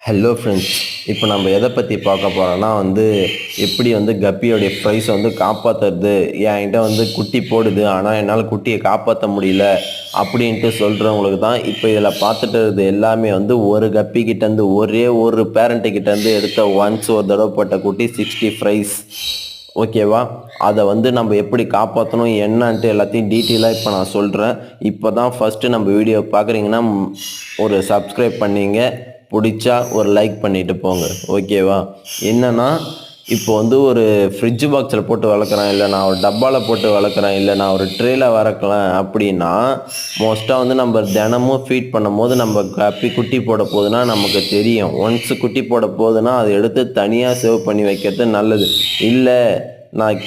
Hello friends, இப்போ நம்ம எதை பற்றி பார்க்க போகிறோன்னா எப்படி கப்பியோடைய ப்ரைஸை காப்பாற்றுறது. என்கிட்ட குட்டி போடுது, ஆனால் என்னால் குட்டியை காப்பாற்ற முடியல அப்படின்ட்டு சொல்கிறவங்களுக்கு தான் இப்போ இதில் பார்த்துட்டு இருக்குது. எல்லாமே ஒரு கப்பிக்கிட்டேருந்து ஒரே ஒரு பேரண்ட்டுக்கிட்டேருந்து எடுத்த ஒரு தடவை போட்ட குட்டி 60 ப்ரைஸ். ஓகேவா? அதை நம்ம எப்படி காப்பாற்றணும் என்னன்ட்டு எல்லாத்தையும் டீட்டெயிலாக இப்போ நான் சொல்கிறேன். இப்போ தான் ஃபஸ்ட்டு நம்ம வீடியோ பார்க்குறீங்கன்னா ஒரு சப்ஸ்கிரைப் பண்ணிங்க, பிடிச்சா ஒரு லைக் பண்ணிவிட்டு போங்க. ஓகேவா? என்னென்னா இப்போ ஒரு ஃப்ரிட்ஜ் பாக்ஸில் போட்டு வளர்க்குறேன், இல்லை நான் ஒரு டப்பாவில் போட்டு வளர்க்குறேன், இல்லை நான் ஒரு ட்ரேயில் வளர்க்கலாம் அப்படின்னா மோஸ்ட்டாக நம்ம தினமும் ஃபீட் பண்ணும் போது நம்ம கப்பி குட்டி போட போகுதுன்னா நமக்கு தெரியும். ஒன்ஸ் குட்டி போட போகுதுன்னா அதை எடுத்து தனியாக சேவ் பண்ணி வைக்கிறது நல்லது. இல்லை நான்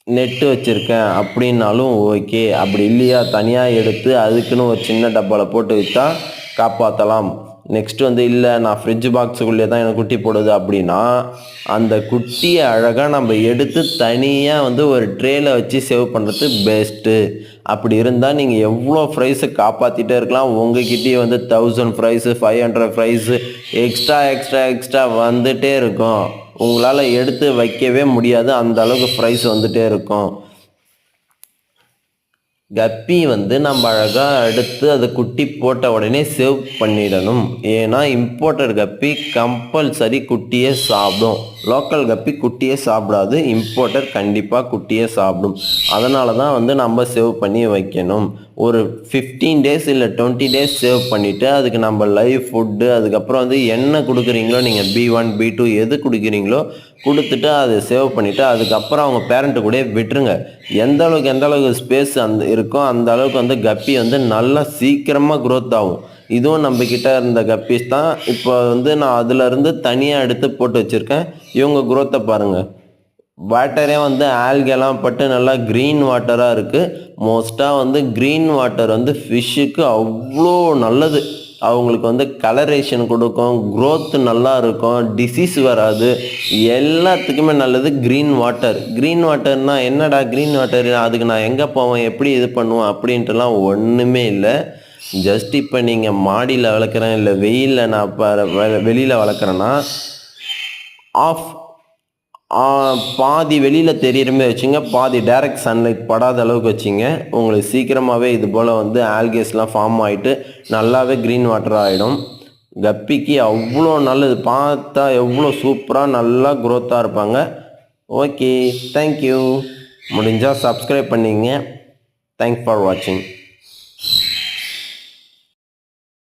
நெட்டு வச்சுருக்கேன் அப்படின்னாலும் ஓகே. அப்படி இல்லையா, தனியாக எடுத்து அதுக்குன்னு ஒரு சின்ன டப்பாவில் போட்டு விற்றா காப்பாற்றலாம். நெக்ஸ்ட்டு இல்லை நான் ஃப்ரிட்ஜ் பாக்ஸுக்குள்ளே தான் எனக்கு குட்டி போடுது அப்படின்னா அந்த குட்டியை அழகாக நம்ம எடுத்து தனியாக ஒரு ட்ரேயில் வச்சு சேவ் பண்ணுறது பெஸ்ட்டு. அப்படி இருந்தால் நீங்கள் எவ்வளோ ப்ரைஸை காப்பாற்றிட்டே இருக்கலாம். உங்ககிட்டயே 1000 ப்ரைஸு, 500 ப்ரைஸு எக்ஸ்ட்ரா வந்துகிட்டே இருக்கும். உங்களால் எடுத்து வைக்கவே முடியாது, அந்த அளவுக்கு ப்ரைஸ் வந்துகிட்டே இருக்கும். கப்பி நம்ம அழகாக எடுத்து அதை குட்டி போட்ட உடனே சேவ் பண்ணிடணும். ஏன்னா இம்போர்ட்டட் கப்பி கம்பல்சரி குட்டியே சாப்பிடும். லோக்கல் கப்பி குட்டியே சாப்பிடாது, இம்போர்ட்டர் கண்டிப்பாக குட்டியே சாப்பிடும். அதனால தான் நம்ம சேவ் பண்ணி வைக்கணும். ஒரு 15 டேஸ் இல்லை 20 டேஸ் சேவ் பண்ணிவிட்டு அதுக்கு நம்ம லைவ் ஃபுட்டு, அதுக்கப்புறம் என்ன கொடுக்குறீங்களோ நீங்கள் B1 B2 எது கொடுக்குறீங்களோ கொடுத்துட்டு அதை சேவ் பண்ணிவிட்டு அதுக்கப்புறம் அவங்க பேரண்ட்டு கூட விட்டுருங்க. எந்த அளவுக்கு ஸ்பேஸ் இருக்கோ அந்த அளவுக்கு கப்பி நல்லா சீக்கிரமாக க்ரோத் ஆகும். இதுவும் நம்மக்கிட்ட இருந்த கப்பீஸ் தான். இப்போ நான் அதிலருந்து தனியாக எடுத்து போட்டு வச்சுருக்கேன். இவங்க க்ரோத்தை பாருங்கள். வாட்டரே ஆல்கெல்லாம் பட்டு நல்லா க்ரீன் வாட்டராக இருக்குது. மோஸ்ட்டாக க்ரீன் வாட்டர் ஃபிஷ்ஷுக்கு அவ்வளோ நல்லது. அவங்களுக்கு கலரேஷன் கொடுக்கும், க்ரோத் நல்லா இருக்கும், டிசீஸ் வராது, எல்லாத்துக்குமே நல்லது க்ரீன் வாட்டர். க்ரீன் வாட்டர்னால் என்னடா க்ரீன் வாட்டர், அதுக்கு நான் எங்கே போவேன், எப்படி இது பண்ணுவேன் அப்படின்ட்டுலாம் ஒன்றுமே இல்லை. ஜஸ்ட் இப்போ நீங்கள் மாடியில் வளர்க்குறேன், இல்லை வெயிலில் நான் இப்போ வெளியில் வளர்க்குறேன்னா பாதி வெளியில் தெரிகிற மாதிரி வச்சுங்க, பாதி டைரக்ட் சன்லைட் படாத அளவுக்கு வச்சிங்க. உங்களுக்கு சீக்கிரமாகவே இது போல் ஆல்கேஸ்லாம் ஃபார்ம் ஆகிட்டு நல்லாவே க்ரீன் வாட்டர் ஆகிடும். கப்பிக்கு அவ்வளோ நல்லது. பார்த்தா எவ்வளோ சூப்பராக நல்லா க்ரோத்தாக இருப்பாங்க. Okay, thank you. முடிஞ்சால் சப்ஸ்கிரைப் பண்ணிங்க. தேங்க்ஸ் ஃபார் வாட்சிங்.